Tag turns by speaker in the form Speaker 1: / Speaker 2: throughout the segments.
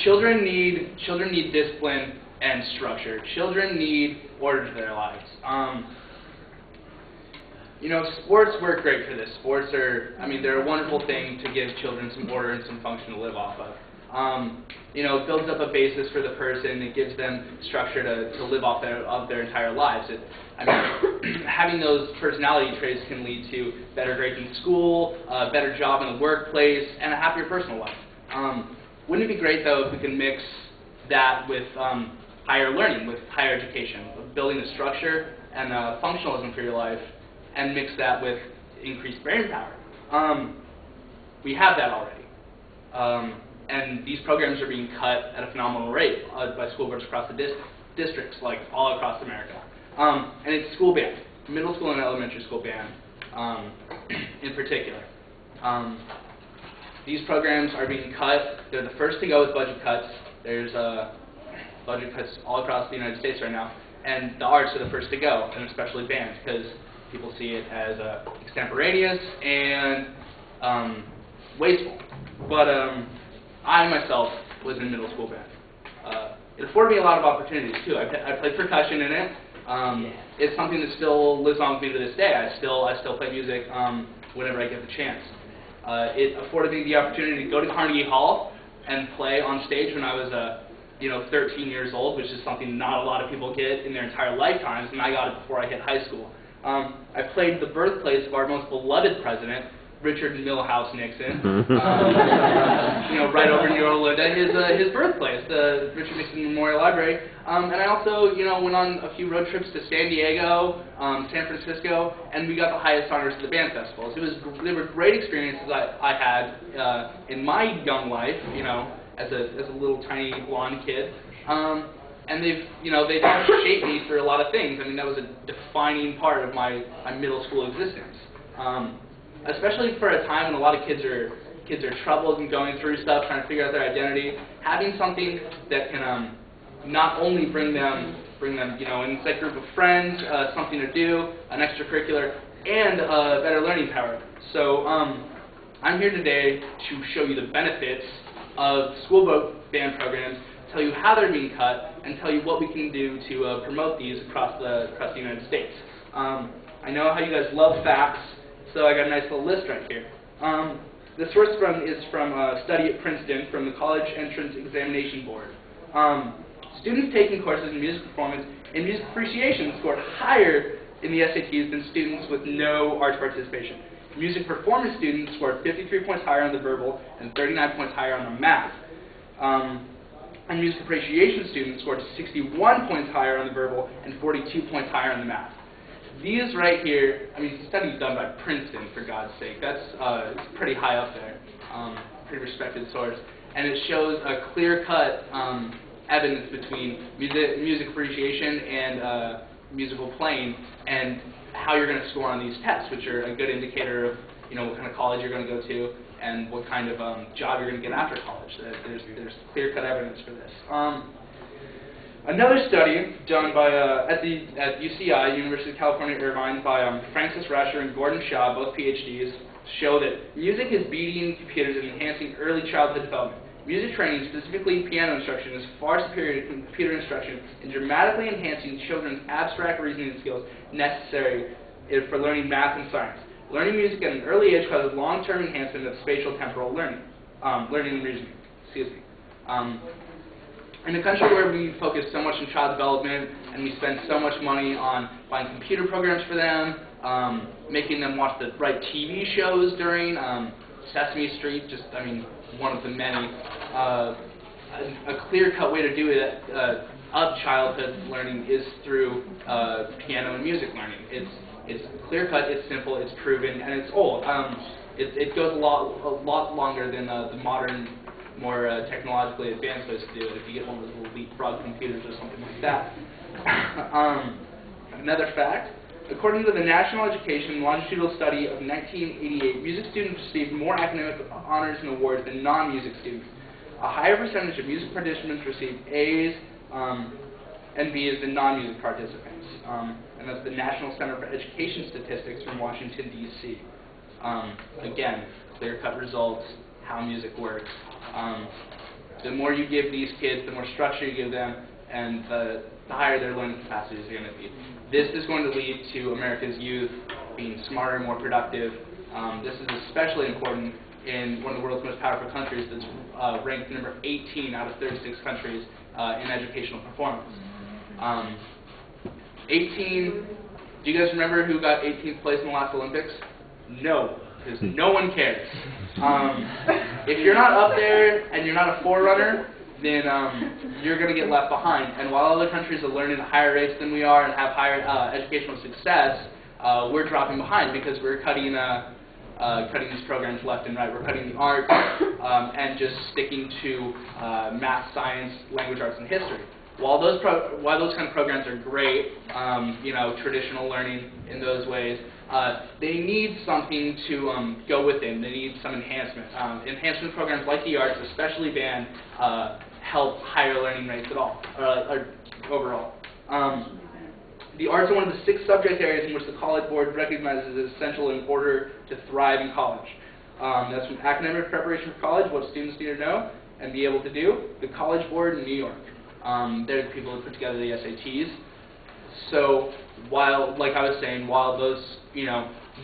Speaker 1: Children need discipline and structure. Children need order to their lives. Sports work great for this. Sports are, they're a wonderful thing to give children some order and some function to live off of. It builds up a basis for the person. It gives them structure to live off of their entire lives. Having those personality traits can lead to better grades in school, a better job in the workplace, and a happier personal life. Wouldn't it be great, though, if we could mix that with higher learning, with higher education, building a structure and functionalism for your life, and mix that with increased brain power? We have that already. And these programs are being cut at a phenomenal rate by school boards across the districts, like all across America. And it's school band, middle school and elementary school band in particular. These programs are being cut. They're the first to go with budget cuts. There's budget cuts all across the United States right now. And the arts are the first to go, and especially band, because people see it as extemporaneous and wasteful. But I myself was in middle school band. It afforded me a lot of opportunities too. I played percussion in it. It's something that still lives on with me to this day. I still play music whenever I get the chance. It afforded me the opportunity to go to Carnegie Hall and play on stage when I was 13 years old, which is something not a lot of people get in their entire lifetimes, and I got it before I hit high school. I played the birthplace of our most beloved president, Richard Milhouse Nixon, right over near Olinda, his birthplace, the Richard Nixon Memorial Library. And I also, went on a few road trips to San Diego, San Francisco, and we got the highest honors at the band festivals. They were great experiences I had in my young life, as a little tiny blonde kid. And they've shaped me for a lot of things. That was a defining part of my middle school existence. Especially for a time when a lot of kids are troubled and going through stuff, trying to figure out their identity. Having something that can not only bring them an inside group of friends, something to do, an extracurricular, and better learning power. So I'm here today to show you the benefits of school band programs, tell you how they're being cut, and tell you what we can do to promote these across the United States. I know how you guys love facts, so I got a nice little list right here. The source is from a study at Princeton from the College Entrance Examination Board. Students taking courses in music performance and music appreciation scored higher in the SATs than students with no arts participation. Music performance students scored 53 points higher on the verbal and 39 points higher on the math. And music appreciation students scored 61 points higher on the verbal and 42 points higher on the math. These right here, studies done by Princeton, for God's sake. That's it's pretty high up there, pretty respected source. And it shows a clear-cut evidence between music appreciation and musical playing and how you're going to score on these tests, which are a good indicator of what kind of college you're going to go to and what kind of job you're going to get after college. There's clear-cut evidence for this. Another study done by at UCI, University of California, Irvine, by Francis Rasher and Gordon Shaw, both PhDs, show that music is beating computers and enhancing early childhood development. Music training, specifically piano instruction, is far superior to computer instruction in dramatically enhancing children's abstract reasoning skills necessary for learning math and science. Learning music at an early age causes long-term enhancement of spatial temporal learning and reasoning. In a country where we focus so much on child development and we spend so much money on buying computer programs for them, making them watch the right TV shows during Sesame Street, one of the many, a clear-cut way to do it of childhood learning is through piano and music learning. It's clear-cut, it's simple, it's proven, and it's old. It goes a lot longer than the modern, more technologically advanced ways to do it, if you get one of those little leapfrog computers or something like that. Another fact, according to the National Education Longitudinal Study of 1988, music students received more academic honors and awards than non-music students. A higher percentage of music participants received A's and B's than non-music participants. And that's the National Center for Education Statistics from Washington, D.C. Again, clear-cut results, how music works. The more you give these kids, the more structure you give them, and the higher their learning capacities are going to be. This is going to lead to America's youth being smarter, more productive. This is especially important in one of the world's most powerful countries that's ranked number 18 out of 36 countries in educational performance. 18, do you guys remember who got 18th place in the last Olympics? No, because no one cares. If you're not up there and you're not a forerunner, then you're going to get left behind. And while other countries are learning at higher rates than we are and have higher educational success, we're dropping behind because we're cutting these programs left and right. We're cutting the arts and just sticking to math, science, language arts, and history. While those kind of programs are great, traditional learning in those ways, they need something to go with them. They need some enhancement. Enhancement programs like the arts, especially band, help higher learning rates overall. The arts are one of the 6 subject areas in which the College Board recognizes as essential in order to thrive in college. That's from academic preparation for college, what students need to know and be able to do. The College Board in New York. They're the people who put together the SATs. So while, like I was saying, while those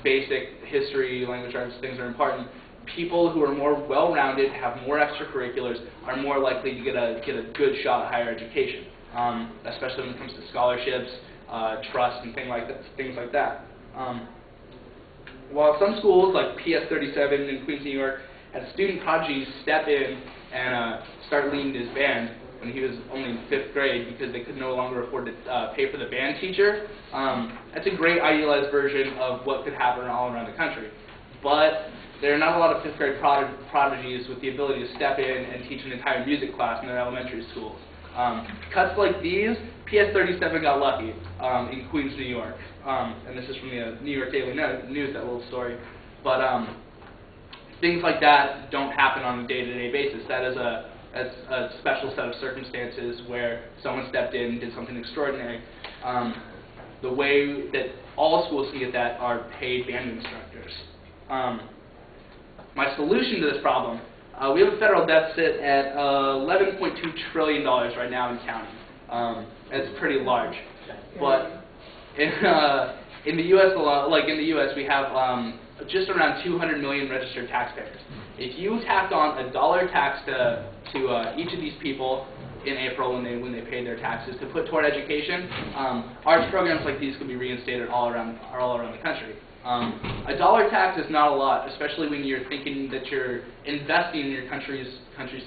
Speaker 1: basic history, language arts things are important, people who are more well-rounded, have more extracurriculars, are more likely to get a good shot at higher education, especially when it comes to scholarships, trust, and things like that. While some schools, like PS37 in Queens, New York, had student prodigies step in and start leading his band when he was only in 5th grade because they could no longer afford to pay for the band teacher, that's a great idealized version of what could happen all around the country. But there are not a lot of 5th grade prodigies with the ability to step in and teach an entire music class in their elementary schools. Cuts like these, PS37 got lucky in Queens, New York. And this is from the New York Daily News, that little story. But things like that don't happen on a day-to-day basis. That's a special set of circumstances where someone stepped in and did something extraordinary. The way that all schools can get that are paid band instructors. My solution to this problem, we have a federal deficit at $11.2 trillion right now in counting. It's pretty large. But in the U.S., we have just around 200 million registered taxpayers. If you tacked on a $1 tax to each of these people in April when they paid their taxes to put toward education, arts programs like these could be reinstated all around the country. A $1 tax is not a lot, especially when you're thinking that you're investing in your country's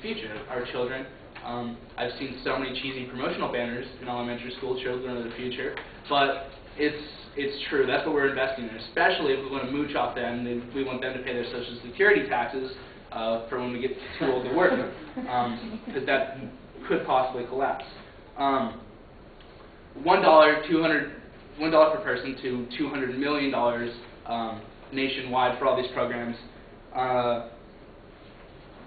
Speaker 1: future, our children. I've seen so many cheesy promotional banners in elementary school, children of the future, but it's true. That's what we're investing in, especially if we want to mooch off them, then we want them to pay their Social Security taxes for when we get too old to work, because that could possibly collapse. $1 per person to $200 million nationwide for all these programs.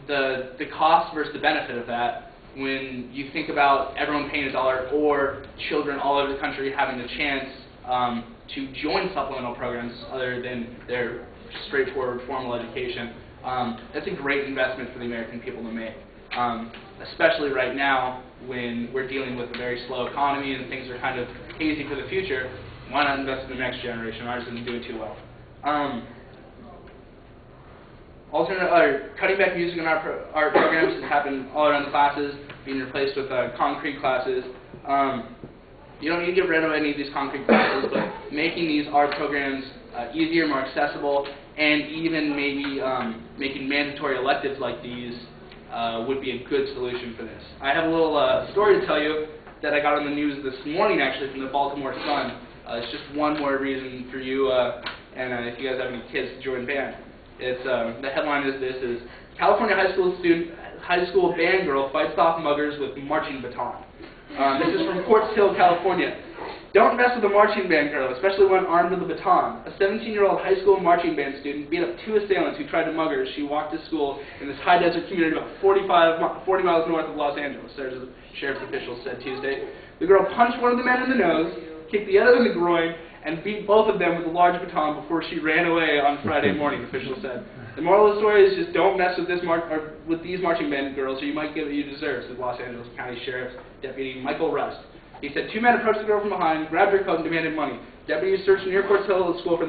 Speaker 1: The cost versus the benefit of that, when you think about everyone paying $1 or children all over the country having the chance to join supplemental programs other than their straightforward formal education, that's a great investment for the American people to make. Especially right now when we're dealing with a very slow economy and things are kind of hazy for the future. Why not invest in the next generation? Ours isn't doing too well. Cutting back music in art programs has happened all around the classes, being replaced with concrete classes. You don't need to get rid of any of these concrete classes, but making these art programs easier, more accessible, and even maybe making mandatory electives like these would be a good solution for this. I have a little story to tell you that I got on the news this morning, actually, from the Baltimore Sun. It's just one more reason for you, and if you guys have any kids, to join band. It's the headline is California high school band girl fights off muggers with marching baton. This is from Quartz Hill, California. Don't mess with a marching band girl, especially when armed with a baton. A 17-year-old high school marching band student beat up 2 assailants who tried to mug her as she walked to school in this high-desert community about 40 miles north of Los Angeles, sheriff's officials said Tuesday. The girl punched one of the men in the nose, kicked the other in the groin, and beat both of them with a large baton before she ran away on Friday morning, officials said. The moral of the story is just don't mess with these marching band girls, or you might get what you deserve, said Los Angeles County Sheriff's Deputy Michael Rust. He said 2 men approached the girl from behind, grabbed her coat, and demanded money. Deputies searched near Court Hill School for